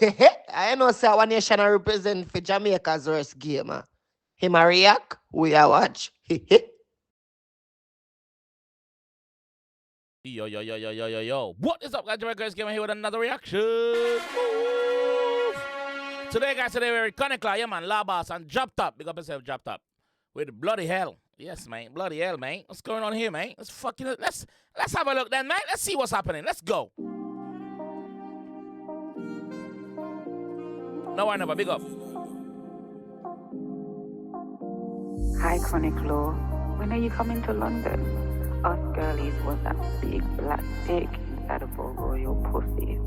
I know say one nation I represent for Jamaica's worst game. Him a react, we a watch. Yo, yo, yo, yo, yo, yo, yo. What is up, guys? Jamaica came here with another reaction. Move. Today, guys, we're iconic, yeah, man. Labas and Droptop. Big up yourself, Droptop. With bloody hell. Yes, man. Bloody hell, man. What's going on here, man? Let's have a look then, man. Let's see what's happening. Let's go. No one ever. Big up. Hi, 𝐑𝐂𝐂𝐓𝐈𝐎𝐍. When are you coming to London? Us girlies want that big black dick inside of your pussy.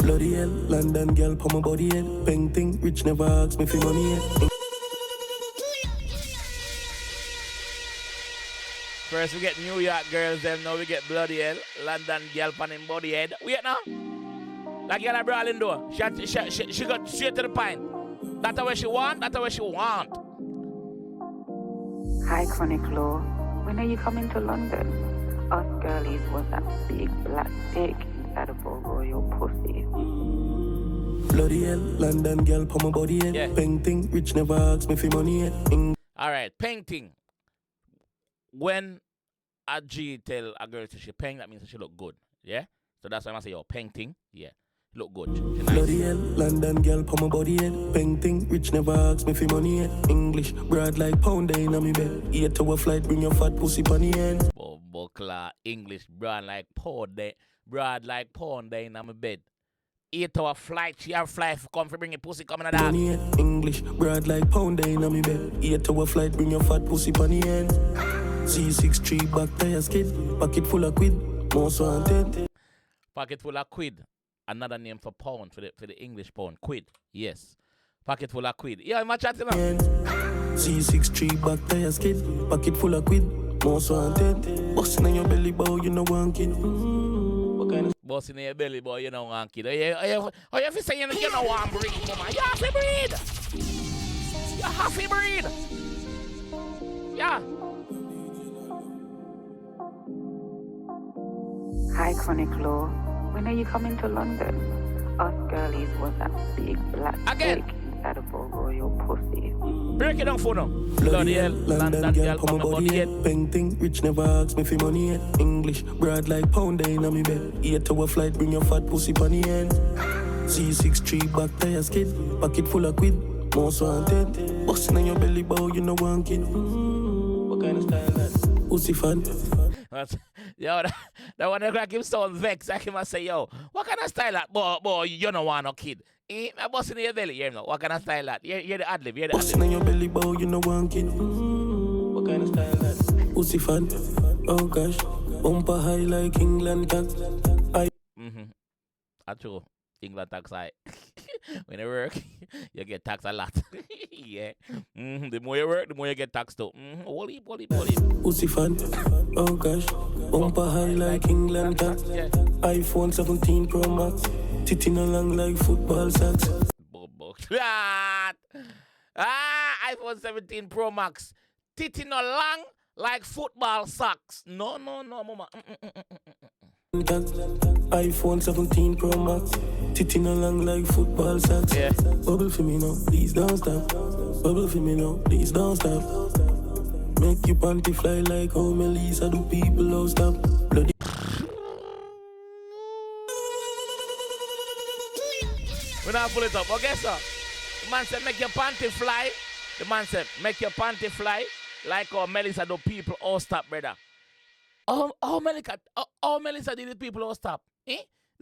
Bloody hell, London girl, pa my body head. Painting, rich never ask me for money yet. First we get New York girls, then now we get bloody hell. London girl pan him body head. Wait now. That girl a brawling door. She got straight to the point. That's what she want, that's what she want. Hi, 𝐑𝐂𝐂𝐓𝐈𝐎𝐍. When are you coming to London? Us girlies want that big black dick inside of your pussy. Bloody hell, London girl, pa my body head. Yeah. Painting, rich never ask me for money yet. Alright, painting. When a G tell a girl to she paint, that means that she look good. Yeah? So that's why I say, yo, painting, yeah. Look good. She nice. Bloody hell, London girl, pa my body head. Painting, rich never ask me for money yet. English, broad like pound day in a me bed. 8-hour flight, bring your fat pussy pon the end. Buckler, English, broad like pound day in my bed. 8-hour flight, she have flight for come for bring your pussy coming at that. English, broad like pound day in a me bed. 8-hour flight, bring your fat pussy pon the end. C63 back tire skid, pocket full of quid, most wanted. Pocket full of quid. Another name for pound, for the English pound. Quid. Yes. Pocket full of quid. Yeah, I'm chatting now. C63 back tire skid, pocket full of quid, most wanted. Busting on your belly, boy, you know one kid. What kind of busting in your belly, boy, you know one kid. Oh, you have to say you know one breed, woman. You have to breed. You have to breed. Yeah. Hi, 𝐑𝐂𝐂𝐓𝐈𝐎𝐍. When are you coming to London? Us girlies want that big black Again. dick inside of your pussy. Break it down for now. bloody hell, London girl, pa my body head. Painting, rich never ask me for money yet. English, broad like pound day in a me bed. 8-hour flight, bring your fat pussy pon the end. C63 back tire skid, pocket full of quid, most wanted. Busting on your belly, bow, you know one kid. What kind of style that? Pussy fan. Yo, that one like him sound vexed. I can say, yo, what kind of style that? Boy, you don't want no kid. I'm busting in your belly, you know. What kind of style that? You're the ad-lib, you're the Busting on your belly, bow, you know one kid. What kind of style that? Pussy fan. Oh gosh, bumper high like England tax. True. England tax high. When you work, you get taxed a lot. Yeah. The more you work, the more you get taxed too. Holy. Pussy fan. Oh gosh, bumper high like England tax. Yeah. iPhone 17 Pro Max. Titting along like football socks. iPhone 17 Pro Max. Titting along like football socks. No, mama. iPhone 17 Pro Max. Titting along like football socks. Yeah. Bubble for me now, please don't stop. Bubble for me now, please don't stop. Make your panty fly like how Melissa do people don't stop. Bloody. We're not pull it up. Okay, sir. The man said, make your panty fly. The man said, make your panty fly like how Melissa do people all stop, brother. Oh, Melissa did the people all stop.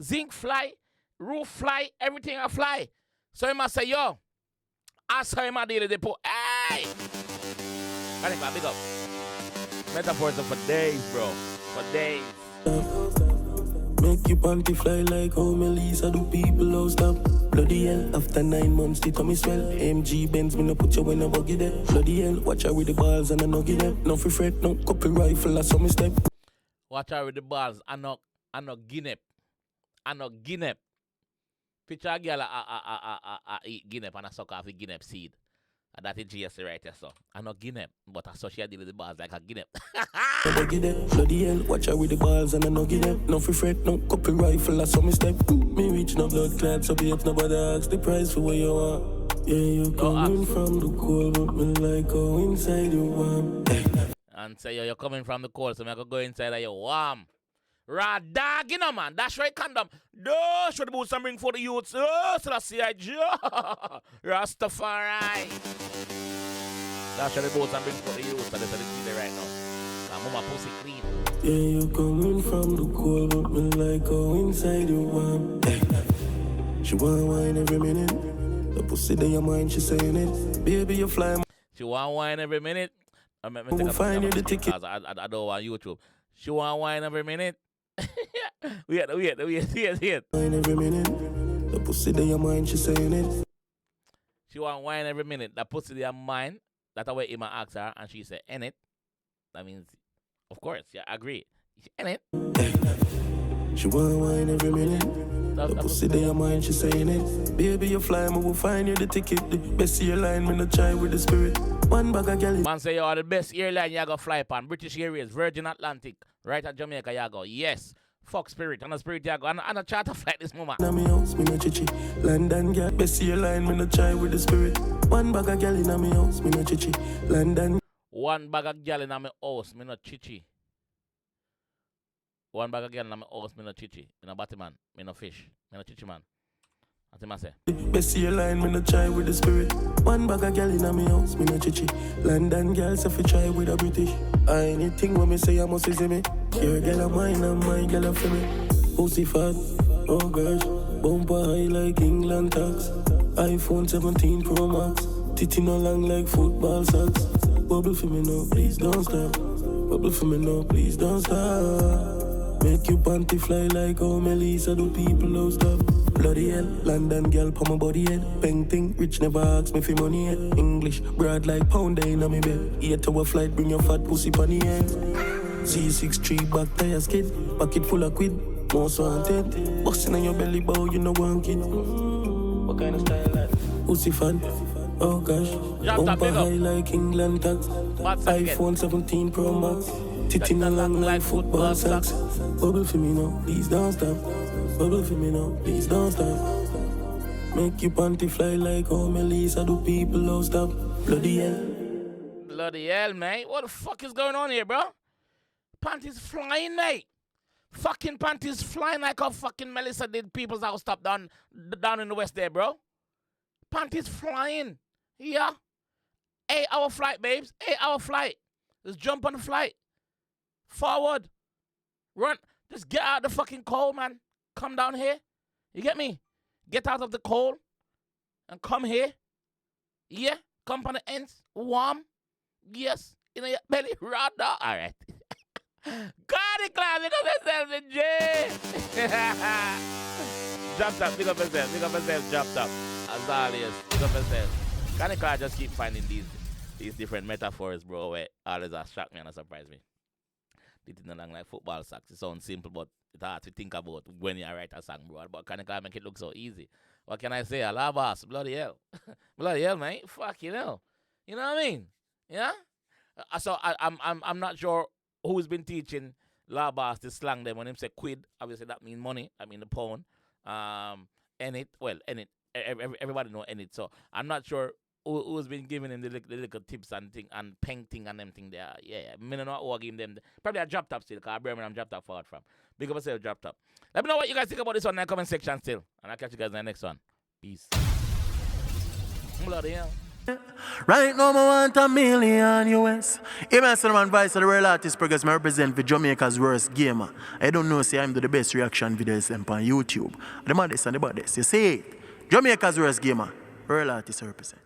Zinc fly, roof fly, everything a fly. So he must say, yo, ask how he did the po. Hey! Big up. Metaphors are for days, bro. For days. Make your panty fly like how Melissa do people don't stop. Bloody hell, after 9 months, the tummy swell. MG Benz, me no put you in a buggy there. Bloody hell, watch out with the balls and a nugget them. No free fret, no couple rifle, that's how me step. Watch out with the balls, I no guinea. Picture a girl eat guinea and a suck off the guinea seed. That is GS right there, so. I'm not Guinea, but I saw she deal with the bars like a Guinea. Bloody hell, watch out with the balls and I no give them. No free fret, no couple rifle, I saw me step. Me reach no blood clot, so babes nobody ask the price for what you want. Yeah, you coming from the cold, but me like go inside you warm. And say you're coming from the cold, so I can go inside of your warm. Raw dog, you know, man. That's right, condom. No, should the boots and bring for the youths. Oh, so that's the idea. Rastafari. That's what the boots and bring for the youths. So that's what they see right now. I'm mama pussy clean. Yeah, you coming from the cold, but me like go inside you warm. She want wine every minute. The pussy in your mind, she saying it. Baby, you fly. She want wine every minute. We'll find you the ticket. I don't want YouTube. She want wine every minute. Wait. Wine every minute. The pussy in your mind, she saying it. She want wine every minute. The pussy in your mind. That's the way Emma asked her, and she said, "In it." That means, of course, yeah, I agree. In it. She want wine every minute. The pussy in your mind, she saying it. Baby, you fly, me will find you the ticket. The best airline, me no try with the spirit. One bag of galley. Man say you are the best airline you go fly upon. British Airways, Virgin Atlantic, right at Jamaica you go. Yes. Fuck Spirit. And a Spirit you go. And a charter flight this moment. Na me house, me no chichi. London girl, best airline, me no try with the spirit. One bag of galley na me house, me no chichi. London. One bag of gal in my house, me no chichi. One bag of gal in my house, me no chichi. Me no batty man, me no fish, me no chichi man. That's what I say. Best airline, me no try with the spirit. One bag of gal in my house, me no chichi. London girls, if you try with a British. Anything when me say I must see me. Your girl a mine and my girl a for me. Pussy fat, oh gosh. Bumper high like England tax. iPhone 17 Pro Max. Titty no long like football socks. Bubble for me no, please don't stop. Bubble for me no, please don't stop. Make you panty fly like how Melissa do people don't stop. Bloody hell, London girl pa my body head. Painting, rich never ask me for money yet. English, broad like pound in on me bed. 8-hour flight, bring your fat pussy pon the end. C63 back tire skid, pocket full of quid. Most wanted, busting on your belly bow, you know one kid. What kind of style that? Pussy fan, oh gosh. Bumper high like England tax. iPhone 17 Pro Max. Titty no long like football socks. Bubble for me now, please don't stop. Bubble for me now, please don't stop. Make you panty fly like how Melissa do people don't stop. Bloody hell. Bloody hell, mate. What the fuck is going on here, bro? Panties flying, mate. Fucking panties flying like how fucking Melissa did people's house stop down in the west there, bro. Panties flying. Yeah. 8-hour flight, babes. 8-hour flight. Just jump on the flight. Forward. Run. Just get out of the fucking cold, man. Come down here. You get me? Get out of the cold. And come here. Yeah. Come on the ends. Warm. Yes. In your belly. Rather. All right. 𝐑𝐂𝐂𝐓, look up yourself in jail. Droptop, look up yourself. Look up yourself, Droptop. As always, look up yourself. 𝐑𝐂𝐂𝐓 just keep finding these different metaphors, bro, where always shock me and surprise me. It is not like football socks. It sounds simple, but it's hard to think about when you write a song, bro. But 𝐑𝐂𝐂𝐓 make it look so easy. What can I say? Allah boss, bloody hell. Bloody hell, man. Fuck, you know. You know what I mean? Yeah? So I'm not sure who's been teaching La Boss to slang them when him say quid. Obviously that means money. I mean the pound. Enit. Well, Enit. Everybody know Enit. So I'm not sure who's been giving him the little tips and thing and painting and them thing there. Yeah. I don't know who give them. Probably a Droptop still, because Birmingham Droptop forward from. Big up yourself, Droptop. Let me know what you guys think about this one in the comment section still. And I'll catch you guys in the next one. Peace. Bloody hell. Right now, I want $1 million US. I'm Solomon Vice of the Real Artist Progress. I represent for Jamaica's worst gamer. I don't know, say I'm the best reaction videos on YouTube. The maddest and the baddest. You see it? Jamaica's worst gamer. Real Artist represent.